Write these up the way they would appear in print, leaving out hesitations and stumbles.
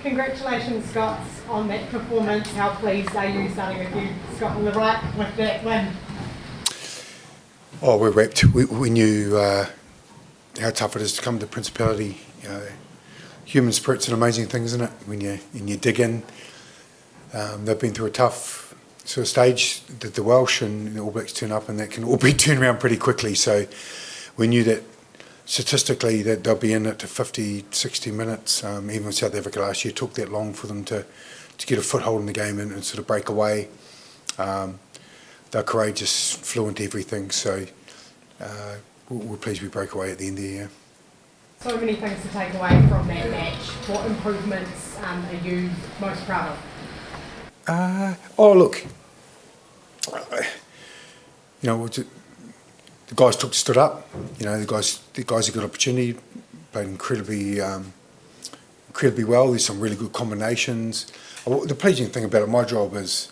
Congratulations, Scott, on that performance. How pleased are you starting with you, Scott, on the right with that win? Oh, we're wrapped. We knew how tough it is to come to Principality. You know, human spirit's an amazing thing, isn't it? When you dig in, they've been through a tough sort of stage. The Welsh and the All Blacks turn up, and that can all be turned around pretty quickly. So we knew that statistically that they'll be in it to 50, 60 minutes. Even with South Africa last year, it took that long for them to get a foothold in the game and sort of break away. They're courageous, fluent everything. So we're pleased we broke away at the end of the year. So many things to take away from that match. What improvements are you most proud of? Look, you know, the guys stood up. You know, the guys have got opportunity, played incredibly well. There's some really good combinations. The pleasing thing about it, my job is,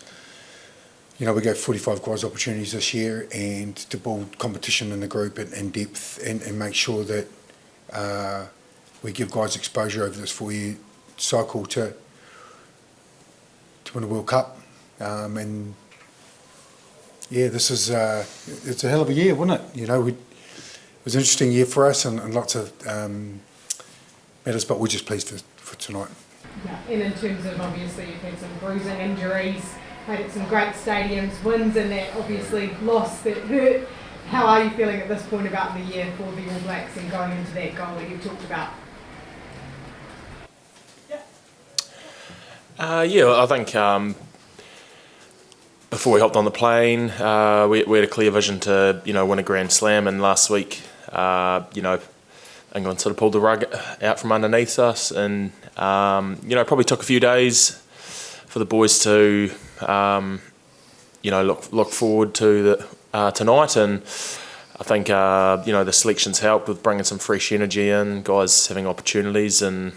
you know, we gave 45 guys opportunities this year, and to build competition in the group and depth, and make sure that we give guys exposure over this 4-year cycle to win a World Cup. And yeah, this is it's a hell of a year, wasn't it? You know, it was an interesting year for us, and lots of matters, but we're just pleased for tonight. Yeah, and in terms of, obviously, you've had some bruising injuries, played at some great stadiums, wins in that obviously loss that hurt. How are you feeling at this point about the year for the All Blacks and going into that goal that you've talked about? I think before we hopped on the plane, we had a clear vision to win a Grand Slam, and last week, England sort of pulled the rug out from underneath us, and probably took a few days for the boys to look forward to tonight, and I think the selections helped with bringing some fresh energy in, guys having opportunities, and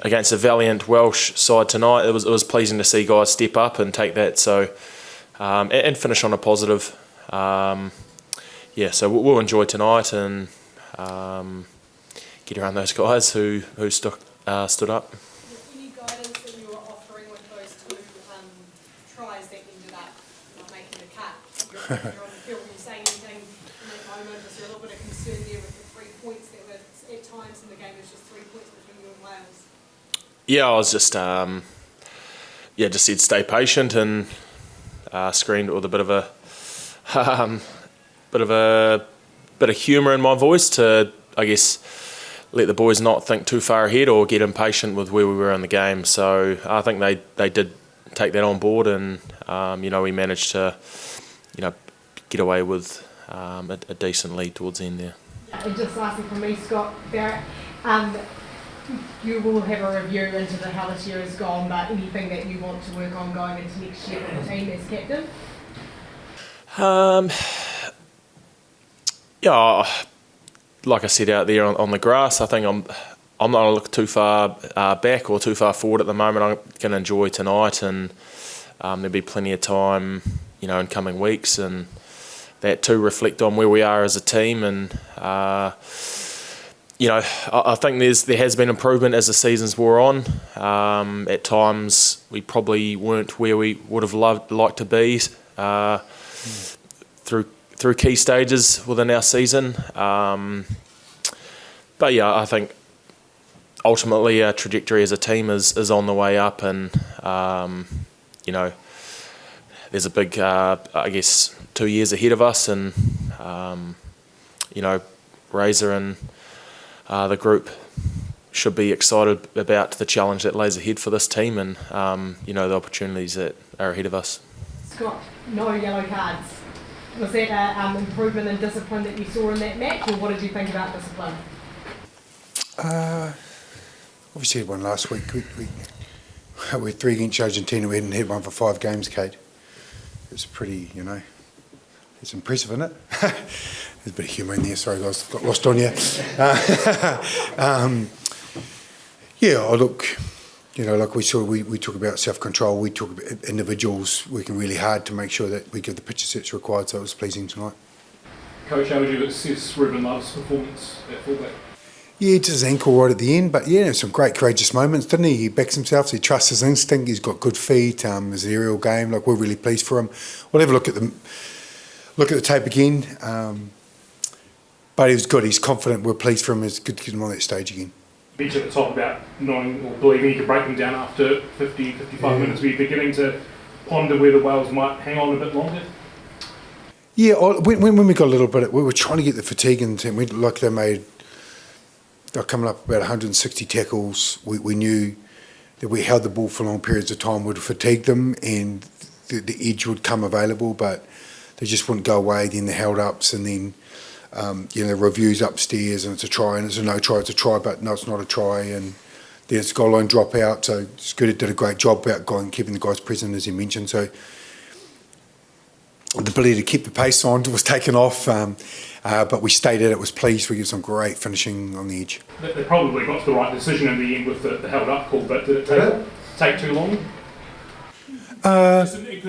against a valiant Welsh side tonight, it was pleasing to see guys step up and take that. So and finish on a positive. So we'll enjoy tonight and get around those guys who stood up. Any guidance that you were offering with those two tries that ended up not making the cut? You're on the field, were you saying anything in that moment? Was there a little bit of concern there with the 3 points that were at times in the game? It was just 3 points between you and Wales. Yeah, I was just just said stay patient, and screamed with a bit of humour in my voice to, I guess, let the boys not think too far ahead or get impatient with where we were in the game. So I think they did take that on board, and we managed to get away with a decent lead towards the end there. And just lastly from me, Scott, Barrett, you will have a review into how this year has gone, but anything that you want to work on going into next year for the team as captain? Like I said out there on the grass, I think I'm not going to look too far back or too far forward at the moment. I'm going to enjoy tonight, and there'll be plenty of time, in coming weeks, and that to reflect on where we are as a team. And I think there has been improvement as the seasons wore on. At times, we probably weren't where we would have liked to be through key stages within our season. I think ultimately our trajectory as a team is on the way up, and there's a big 2 years ahead of us, and Razor and the group should be excited about the challenge that lays ahead for this team, and the opportunities that are ahead of us. Scott, no yellow cards. Was that an improvement in discipline that you saw in that match, or what did you think about discipline? Obviously had one last week. We had 3 against Argentina. We hadn't had one for 5 games, Kate. It's pretty, it's impressive, isn't it? There's a bit of humour in there. Sorry, guys, got lost on you. Like we saw, we talk about self-control. We talk about individuals working really hard to make sure that we give the pitch sets required. So it was pleasing tonight. Coach, how would you assess Ruben Love's performance at fullback? Yeah, just his ankle right at the end, but yeah, some great courageous moments, didn't he? He backs himself, so he trusts his instinct, he's got good feet, his aerial game, like we're really pleased for him. We'll have a look at the tape again, but he was good, he's confident, we're pleased for him, it's good to get him on that stage again. Mentioned at the top about knowing or believing you could break them down after 50, 55 minutes. Were you beginning to ponder whether Wales might hang on a bit longer? Yeah, when we got a little bit, we were trying to get the fatigue in the team. They're coming up about 160 tackles. We knew that we held the ball for long periods of time would fatigue them, and the edge would come available, but they just wouldn't go away. Then the held ups, and then the reviews upstairs, and it's a try, and it's a no try, it's a try, but no, it's not a try, and then it's goal line drop out. So Scooter did a great job about keeping the guys present, as he mentioned. So the ability to keep the pace on was taken off, but we stayed at it, was pleased. We got some great finishing on the edge. They probably got to the right decision in the end with the held up call, but did it take too long? Fatiguing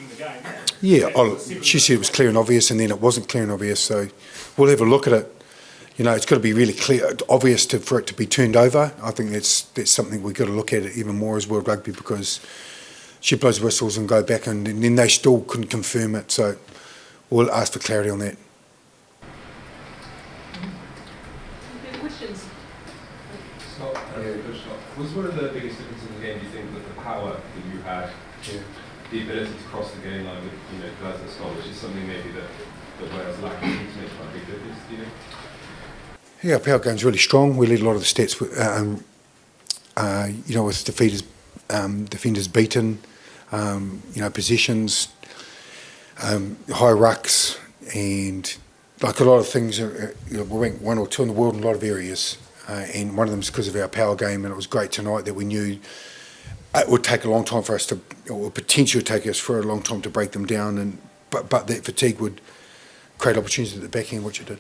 the game. Yeah, she said it was clear and obvious, and then it wasn't clear and obvious, so we'll have a look at it. It's got to be really clear, obvious for it to be turned over. I think that's something we've got to look at it even more as World Rugby, because she blows whistles and go back, and then they still couldn't confirm it, so we'll ask for clarity on that. Any questions? Was one of the biggest differences in the game, do you think, that the power that you had, the ability to cross the game line with guys at Scotland, which is something maybe that Wales lacking to make quite a big difference, do you think? Yeah, our power game's really strong. We lead a lot of the stats with defenders beaten, possessions, high rucks, and like a lot of things. We're ranked 1 or 2 in the world in a lot of areas, and one of them is because of our power game. And it was great tonight that we knew it would take a long time for us or potentially take us for a long time to break them down. But that fatigue would create opportunities at the back end, which it did.